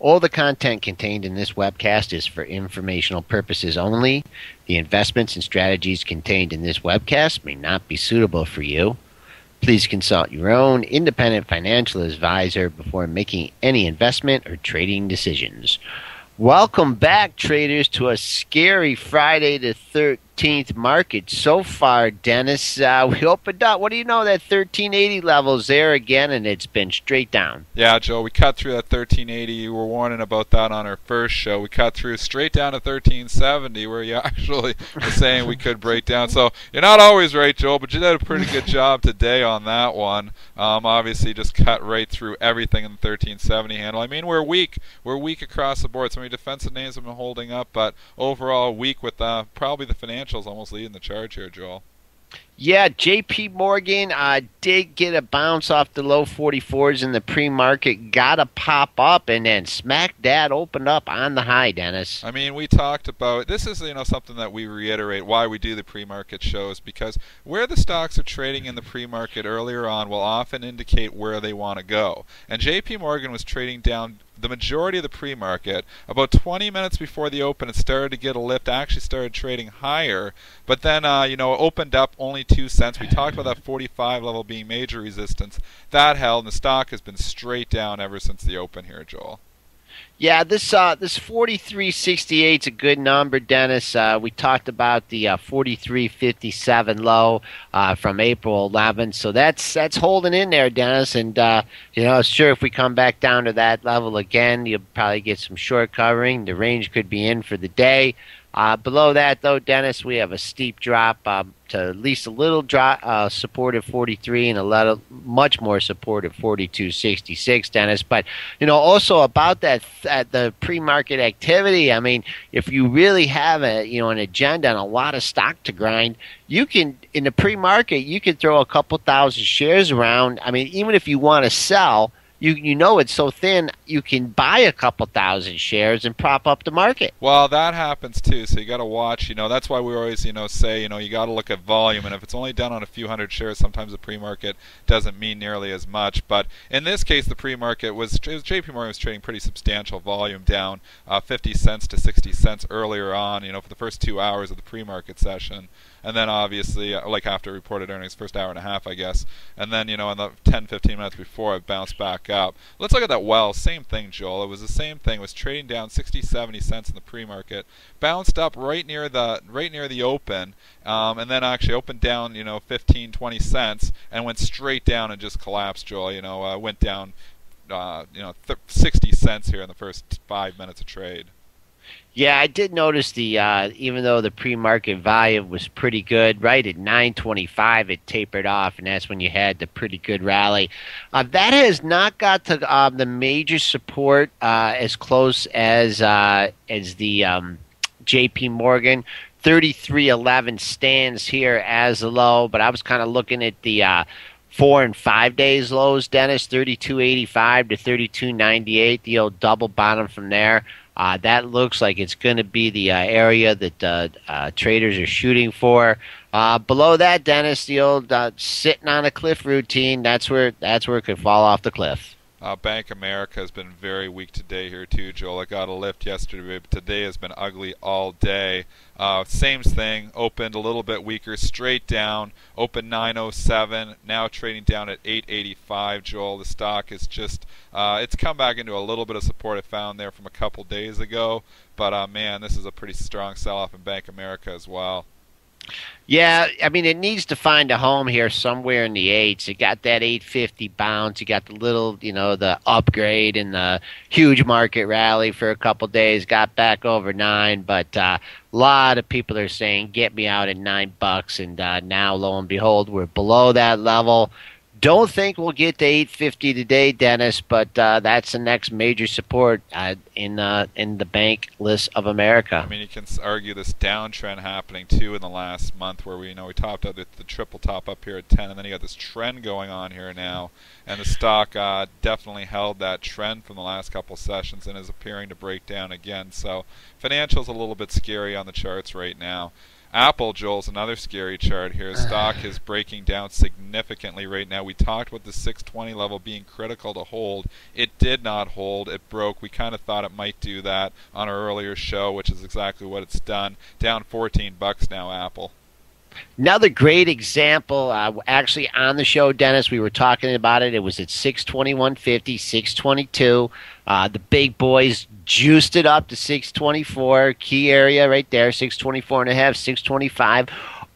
All the content contained in this webcast is for informational purposes only. The investments and strategies contained in this webcast may not be suitable for you. Please consult your own independent financial advisor before making any investment or trading decisions. Welcome back, traders, to a scary Friday the 13th market so far, Dennis. We opened up. What do you know? That 1380 level's there again, and it's been straight down. Yeah, Joe, we cut through that 1380. You were warning about that on our first show. We cut through straight down to 1370, where you actually were saying we could break down. So you're not always right, Joe, but you did a pretty good job today on that one. Obviously, just cut right through everything in the 1370 handle. I mean, we're weak. We're weak across the board. Some of your defensive names have been holding up, but overall weak with probably the financials almost leading the charge here, Joel. Yeah, J.P. Morgan did get a bounce off the low 44s in the pre-market, got a pop up, and then smack dad opened up on the high, Dennis. I mean, we talked about this is something that we reiterate why we do the pre-market shows, because where the stocks are trading in the pre-market earlier on will often indicate where they want to go. And J.P. Morgan was trading down the majority of the pre-market. About 20 minutes before the open, it started to get a lift, actually started trading higher, but then it opened up only 2 cents. We talked about that 45 level being major resistance. That held, and the stock has been straight down ever since the open here, Joel. Yeah, this 43.68 is a good number, Dennis. We talked about the 43.57 low from April 11th, so that's holding in there, Dennis. And sure, if we come back down to that level again, you'll probably get some short covering. The range could be in for the day. Below that, though, Dennis, we have a steep drop to at least a little drop, support at 43 and much more support at 42.66, Dennis. But, also about that the pre-market activity, I mean, if you really have an agenda and a lot of stock to grind, you can, in the pre-market, you can throw a couple thousand shares around. I mean, even if you want to sell, it's so thin, you can buy a couple thousand shares and prop up the market. Well, that happens too, so you got to watch. That's why we always, say, you got to look at volume, and if it's only done on a few hundred shares, sometimes the pre-market doesn't mean nearly as much. But in this case, the pre-market J.P. Morgan was trading pretty substantial volume, down 50 cents to 60 cents earlier on, for the first 2 hours of the pre-market session. And then obviously, like after reported earnings, first hour and a half, I guess. And then, in the 10, 15 minutes before, it bounced back up. Let's look at that well. Same thing, Joel. It was the same thing. It was trading down 60, 70 cents in the pre-market. Bounced up right near the open. And then actually opened down, 15, 20 cents and went straight down and just collapsed, Joel. Went down, 60 cents here in the first 5 minutes of trade. Yeah, I did notice even though the pre-market volume was pretty good, right at 9:25 it tapered off, and that's when you had the pretty good rally. That has not got to the major support as close as the J.P. Morgan. 33.11 stands here as a low, but I was kind of looking at the 4 and 5 days lows, Dennis. 32.85 to 32.98, the old double bottom from there. That looks like it's going to be the area that traders are shooting for. Below that, Dennis, the old sitting on a cliff routine. That's where it could fall off the cliff. Bank America has been very weak today here too, Joel. It got a lift yesterday, but today has been ugly all day. Same thing, opened a little bit weaker, straight down, opened 907, now trading down at 885, Joel. The stock is just, it's come back into a little bit of support it found there from a couple days ago, but man, this is a pretty strong sell-off in Bank America as well. Yeah, I mean, it needs to find a home here somewhere in the 8s. You got that 850 bounce. You got the little, the upgrade and the huge market rally for a couple days. Got back over 9, but a lot of people are saying, get me out at $9. And now, lo and behold, we're below that level. Don't think we'll get to 850 today, Dennis, but that's the next major support in the bank list of America. I mean, you can argue this downtrend happening too in the last month, where we topped out the triple top up here at 10, and then you got this trend going on here now, and the stock definitely held that trend from the last couple sessions and is appearing to break down again. So financials a little bit scary on the charts right now. Apple, Joel's another scary chart here. Stock is breaking down significantly right now. We talked about the 620 level being critical to hold. It did not hold. It broke. We kind of thought it might do that on our earlier show, which is exactly what it's done. Down $14 now, Apple. Another great example, actually on the show, Dennis, we were talking about it. It was at 621.50, 622. The big boys juiced it up to 624. Key area right there, 624 and a half, 625.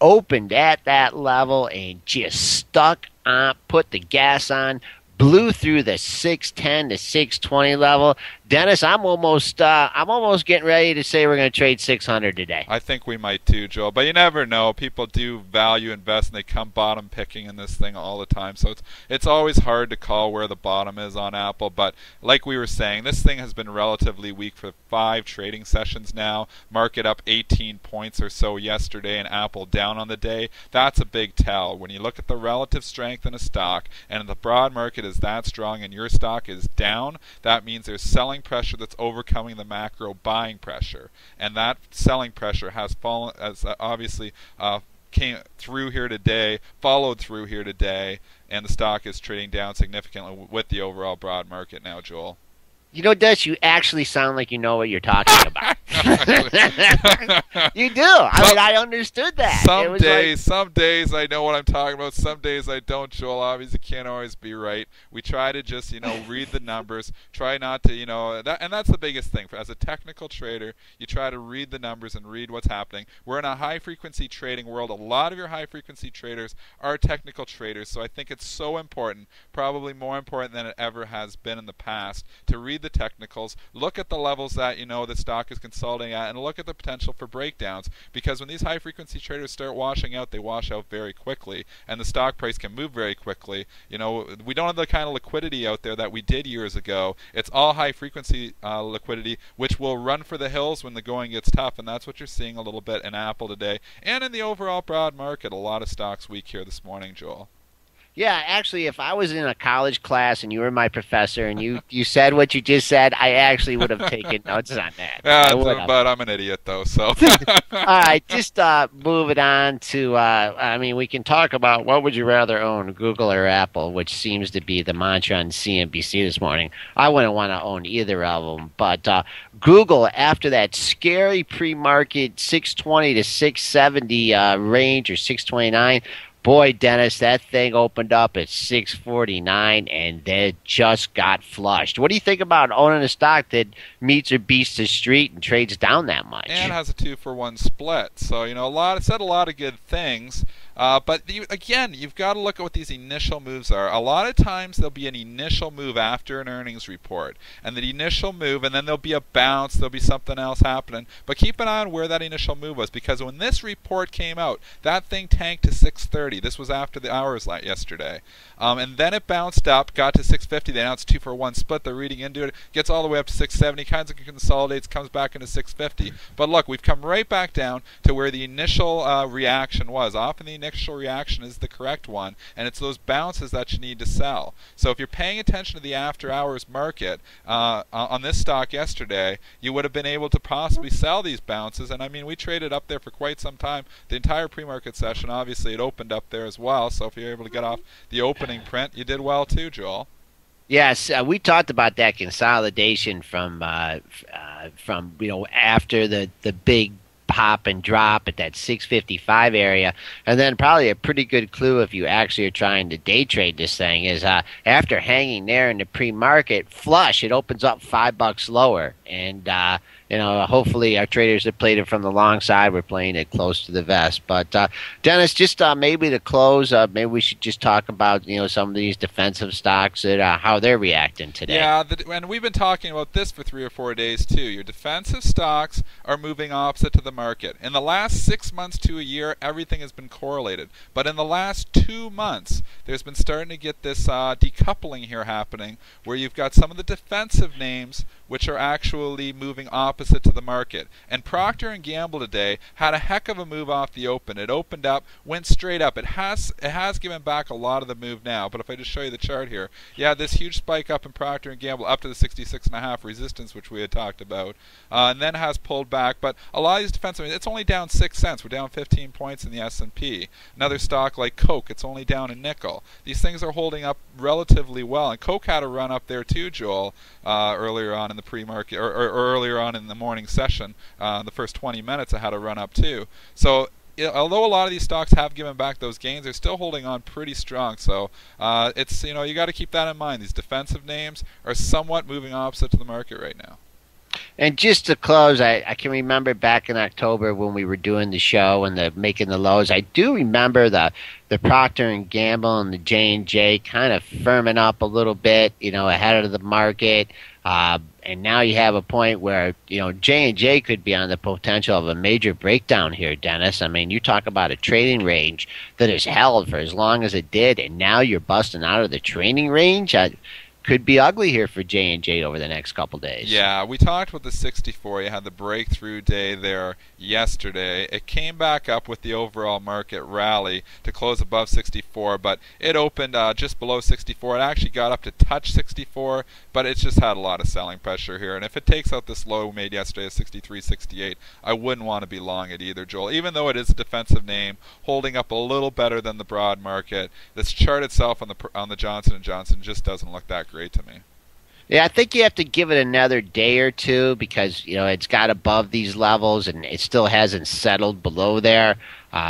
Opened at that level and just stuck on, put the gas on, blew through the 610 to 620 level. Dennis, I'm almost getting ready to say we're going to trade 600 today. I think we might too, Joel. But you never know. People do value invest, and they come bottom picking in this thing all the time. So it's always hard to call where the bottom is on Apple. But like we were saying, this thing has been relatively weak for 5 trading sessions now. Market up 18 points or so yesterday, and Apple down on the day. That's a big tell. When you look at the relative strength in a stock, and the broad market is that strong, and your stock is down, that means there's selling pressure that's overcoming the macro buying pressure, and that selling pressure has fallen, as obviously came through here today, followed through here today, and the stock is trading down significantly with the overall broad market now, Joel. You know, Des, you actually sound like you know what you're talking about. You do. I mean, I understood that. Some days I know what I'm talking about. Some days I don't, Joel. Obviously, can't always be right. We try to just, read the numbers. Try not to, and that's the biggest thing. As a technical trader, you try to read the numbers and read what's happening. We're in a high-frequency trading world. A lot of your high-frequency traders are technical traders, so I think it's so important, probably more important than it ever has been in the past, to read the technicals, look at the levels that the stock is consolidating at, and look at the potential for breakdowns, because when these high frequency traders start washing out, they wash out very quickly, and the stock price can move very quickly. We don't have the kind of liquidity out there that we did years ago. It's all high frequency liquidity, which will run for the hills when the going gets tough, and that's what you're seeing a little bit in Apple today, and in the overall broad market. A lot of stocks weak here this morning, Joel. Yeah, actually, if I was in a college class and you were my professor and you said what you just said, I actually would have taken notes on that. But I'm an idiot, though, so. All right, just move it on to, we can talk about what would you rather own, Google or Apple, which seems to be the mantra on CNBC this morning. I wouldn't want to own either of them, but Google, after that scary pre-market 620 to 670 range, or 629, boy, Dennis, that thing opened up at 649 and they just got flushed. What do you think about owning a stock that meets or beats the street and trades down that much? And has a 2-for-1 split. So, a lot of good things. But again, you've got to look at what these initial moves are. A lot of times there'll be an initial move after an earnings report, and the initial move, and then there'll be a bounce, there'll be something else happening. But keep an eye on where that initial move was, because when this report came out, that thing tanked to 630. This was after the hours yesterday. And then it bounced up, got to 650. They announced 2-for-1 split. They're reading into it, gets all the way up to 670, kind of consolidates, comes back into 650. But look, we've come right back down to where the initial reaction was. Often the initial reaction is the correct one, and it's those bounces that you need to sell. So if you're paying attention to the after hours market on this stock yesterday, you would have been able to possibly sell these bounces. And we traded up there for quite some time. The entire pre-market session, obviously, it opened up there as well. So if you're able to get off the opening print, you did well too, Joel. Yes, we talked about that consolidation from after the big pop and drop at that 655 area, and then probably a pretty good clue if you actually are trying to day trade this thing is after hanging there in the pre-market flush, it opens up $5 lower, and hopefully our traders that played it from the long side were playing it close to the vest. But Dennis, just maybe to close, maybe we should just talk about some of these defensive stocks that how they're reacting today. Yeah, and we've been talking about this for 3 or 4 days too. Your defensive stocks are moving opposite to the market. In the last 6 months to a year, everything has been correlated. But in the last 2 months, there's been starting to get this decoupling here happening, where you've got some of the defensive names which are actually moving opposite to the market. And Procter & Gamble today had a heck of a move off the open. It opened up, went straight up. It has given back a lot of the move now, but if I just show you the chart here, you had this huge spike up in Procter & Gamble up to the 66.5 resistance, which we had talked about, and then has pulled back. But a lot of these defensive, it's only down 6 cents. We're down 15 points in the S&P. Another stock like Coke, it's only down a nickel. These things are holding up relatively well, and Coke had a run up there too, Joel, earlier on in the pre-market, or earlier on in the morning session. The first 20 minutes it had a run up too. So although a lot of these stocks have given back those gains, they're still holding on pretty strong. So it's, you got to keep that in mind. These defensive names are somewhat moving opposite to the market right now. And just to close, I can remember back in October when we were doing the show and making the lows. I do remember the Procter and Gamble and the J&J kind of firming up a little bit, ahead of the market. And now you have a point where J&J could be on the potential of a major breakdown here, Dennis. I mean, you talk about a trading range that has held for as long as it did, and now you're busting out of the trading range. Could be ugly here for J&J over the next couple days. Yeah, we talked with the 64. You had the breakthrough day there yesterday. It came back up with the overall market rally to close above 64, but it opened just below 64. It actually got up to touch 64, but it's just had a lot of selling pressure here. And if it takes out this low made yesterday at 63.68, I wouldn't want to be long it either, Joel. Even though it is a defensive name, holding up a little better than the broad market, this chart itself on the Johnson & Johnson just doesn't look that great to me. Yeah, I think you have to give it another day or two because, it's got above these levels and it still hasn't settled below there.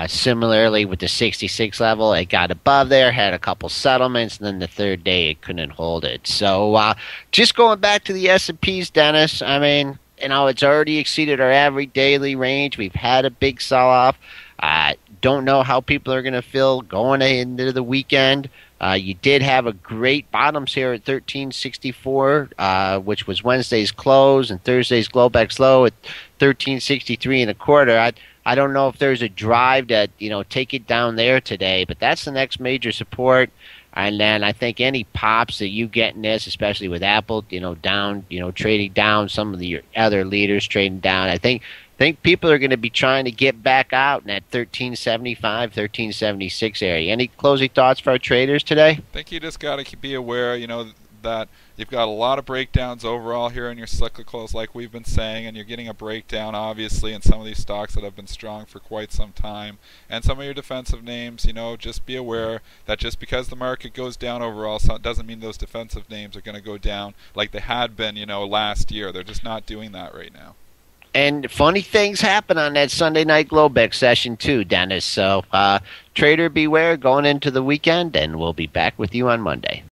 Similarly with the 66 level, it got above there, had a couple settlements, and then the third day it couldn't hold it. So just going back to the S&Ps, Dennis, I mean, it's already exceeded our average daily range. We've had a big sell-off. Don't know how people are going to feel going into the weekend. You did have a great bottoms here at 1364, which was Wednesday's close, and Thursday's Globex low at 1363 and a quarter. I don't know if there's a drive to take it down there today, but that's the next major support. And then I think any pops that you get in this, especially with Apple, down, trading down, some of the other leaders trading down, I think people are going to be trying to get back out in that 1375, 1376 area. Any closing thoughts for our traders today? I think you just got to be aware, that you've got a lot of breakdowns overall here in your cyclicals, like we've been saying, and you're getting a breakdown, obviously, in some of these stocks that have been strong for quite some time. And some of your defensive names, just be aware that just because the market goes down overall, so it doesn't mean those defensive names are going to go down like they had been, last year. They're just not doing that right now. And funny things happen on that Sunday night Globex session too, Dennis. So trader beware going into the weekend, and we'll be back with you on Monday.